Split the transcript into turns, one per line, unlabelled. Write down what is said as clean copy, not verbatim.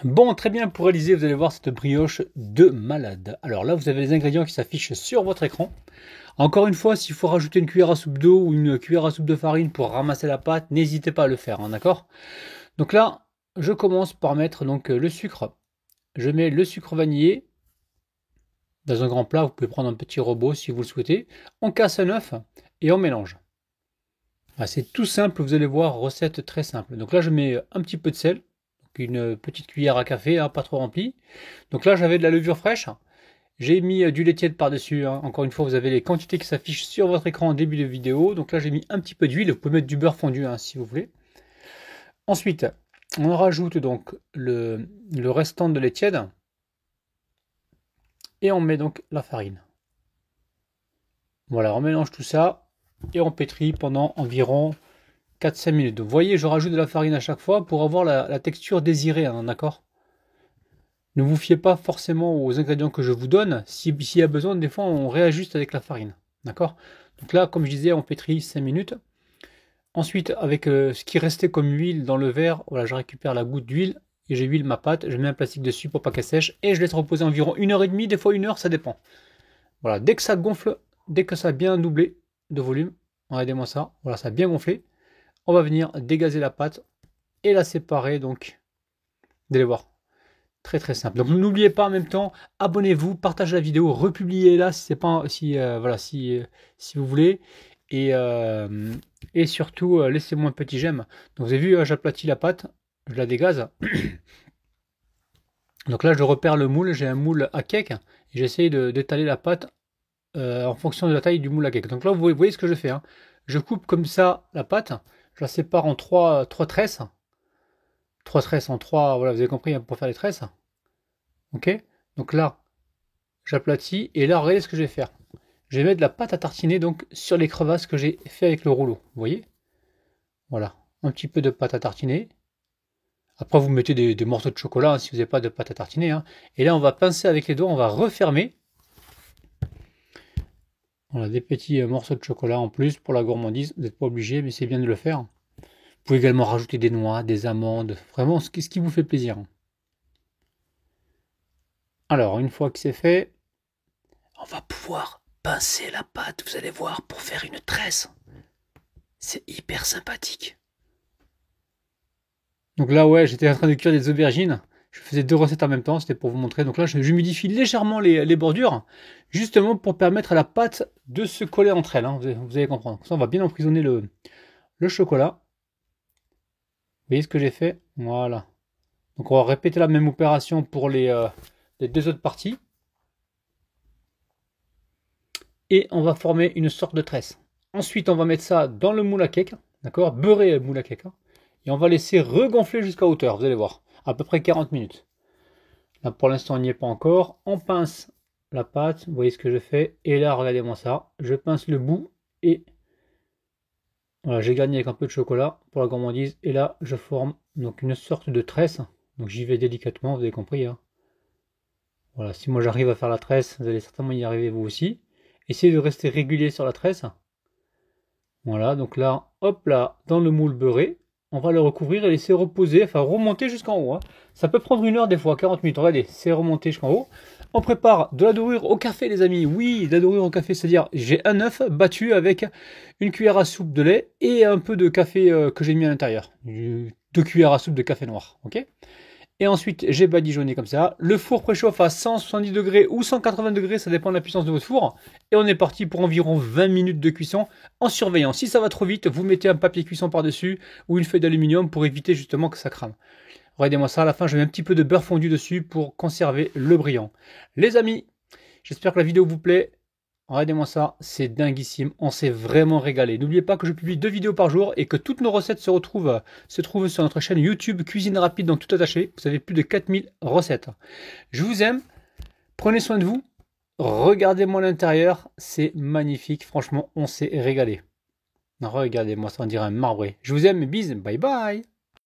Bon, très bien, pour réaliser, vous allez voir cette brioche de malade. Alors là, vous avez les ingrédients qui s'affichent sur votre écran. Encore une fois, s'il faut rajouter une cuillère à soupe d'eau ou une cuillère à soupe de farine pour ramasser la pâte, n'hésitez pas à le faire, hein, d'accord? Donc là, je commence par mettre donc le sucre. Je mets le sucre vanillé dans un grand plat. Vous pouvez prendre un petit robot si vous le souhaitez. On casse un œuf et on mélange. Ah, c'est tout simple, vous allez voir, recette très simple. Donc là, je mets un petit peu de sel, donc une petite cuillère à café, hein, pas trop remplie. Donc là, j'avais de la levure fraîche. J'ai mis du lait tiède par-dessus, hein. Encore une fois, vous avez les quantités qui s'affichent sur votre écran en début de vidéo. Donc là, j'ai mis un petit peu d'huile. Vous pouvez mettre du beurre fondu, hein, si vous voulez. Ensuite, on rajoute donc le restant de lait tiède. Et on met donc la farine. Voilà, on mélange tout ça et on pétrit pendant environ 4-5 minutes. Donc, vous voyez, je rajoute de la farine à chaque fois pour avoir la texture désirée, hein, d'accord? Ne vous fiez pas forcément aux ingrédients que je vous donne. S'il y a besoin, des fois, on réajuste avec la farine. D'accord? Donc là, comme je disais, on pétrit 5 minutes. Ensuite, avec ce qui restait comme huile dans le verre, voilà, je récupère la goutte d'huile et j'ai huile ma pâte. Je mets un plastique dessus pour pas qu'elle sèche et je laisse reposer environ 1 heure et demie, des fois 1 heure, ça dépend. Voilà, dès que ça gonfle, dès que ça a bien doublé de volume, regardez-moi ça, voilà, ça a bien gonflé, on va venir dégazer la pâte et la séparer. Donc, vous allez voir, très très simple. Donc n'oubliez pas en même temps, abonnez-vous, partagez la vidéo, republiez-la si c'est pas voilà si vous voulez et surtout laissez-moi un petit j'aime. Donc vous avez vu, j'aplatis la pâte, je la dégaze. Donc là je repère le moule, j'ai un moule à cake et j'essaye d'étaler la pâte en fonction de la taille du moule à cake. Donc là vous voyez ce que je fais, hein. Je coupe comme ça la pâte, je la sépare en trois tresses. Trois tresses en trois, voilà, vous avez compris, hein, pour faire les tresses. Ok? Donc là, j'aplatis et là, regardez ce que je vais faire. Je vais mettre de la pâte à tartiner donc sur les crevasses que j'ai fait avec le rouleau. Vous voyez? Voilà, un petit peu de pâte à tartiner. Après, vous mettez des morceaux de chocolat, hein, si vous n'avez pas de pâte à tartiner, hein. Et là, on va pincer avec les doigts, on va refermer. Voilà, des petits morceaux de chocolat en plus pour la gourmandise. Vous n'êtes pas obligé, mais c'est bien de le faire. Vous pouvez également rajouter des noix, des amandes, vraiment ce qui vous fait plaisir. Alors, une fois que c'est fait, on va pouvoir pincer la pâte, vous allez voir, pour faire une tresse. C'est hyper sympathique. Donc là, ouais, j'étais en train de cuire des aubergines. Je faisais deux recettes en même temps, c'était pour vous montrer. Donc là, j'humidifie légèrement les bordures, justement pour permettre à la pâte de se coller entre elles, hein, vous allez comprendre. Ça, on va bien emprisonner le chocolat. Vous voyez ce que j'ai fait? Voilà. Donc on va répéter la même opération pour les deux autres parties. Et on va former une sorte de tresse. Ensuite, on va mettre ça dans le moule à cake, d'accord? Beurrer moule à cake, hein, et on va laisser regonfler jusqu'à hauteur, vous allez voir, à peu près 40 minutes. Là, pour l'instant, on n'y est pas encore. On pince la pâte, vous voyez ce que je fais. Et là, regardez-moi ça. Je pince le bout et voilà, j'ai garni avec un peu de chocolat pour la gourmandise. Et là, je forme donc une sorte de tresse. Donc j'y vais délicatement, vous avez compris, hein. Voilà, si moi j'arrive à faire la tresse, vous allez certainement y arriver vous aussi. Essayez de rester régulier sur la tresse. Voilà, donc là, hop là, dans le moule beurré, on va le recouvrir et laisser reposer, enfin remonter jusqu'en haut, hein. Ça peut prendre 1 heure des fois, 40 minutes. Regardez, c'est remonté jusqu'en haut. On prépare de la dorure au café, les amis. Oui, de la dorure au café, c'est-à-dire j'ai un œuf battu avec une cuillère à soupe de lait et un peu de café que j'ai mis à l'intérieur. 2 cuillères à soupe de café noir, ok? Et ensuite, j'ai badigeonné comme ça. Le four préchauffe à 170 degrés ou 180 degrés, ça dépend de la puissance de votre four. Et on est parti pour environ 20 minutes de cuisson en surveillant. Si ça va trop vite, vous mettez un papier cuisson par-dessus ou une feuille d'aluminium pour éviter justement que ça crame. Regardez-moi ça, à la fin, je mets un petit peu de beurre fondu dessus pour conserver le brillant. Les amis, j'espère que la vidéo vous plaît. Regardez-moi ça, c'est dinguissime, on s'est vraiment régalé. N'oubliez pas que je publie 2 vidéos par jour et que toutes nos recettes se trouvent sur notre chaîne YouTube Cuisine Rapide, donc tout attaché. Vous avez plus de 4000 recettes. Je vous aime, prenez soin de vous, regardez-moi l'intérieur, c'est magnifique, franchement, on s'est régalé. Regardez-moi ça, on dirait un marbré. Je vous aime, bis, bye bye.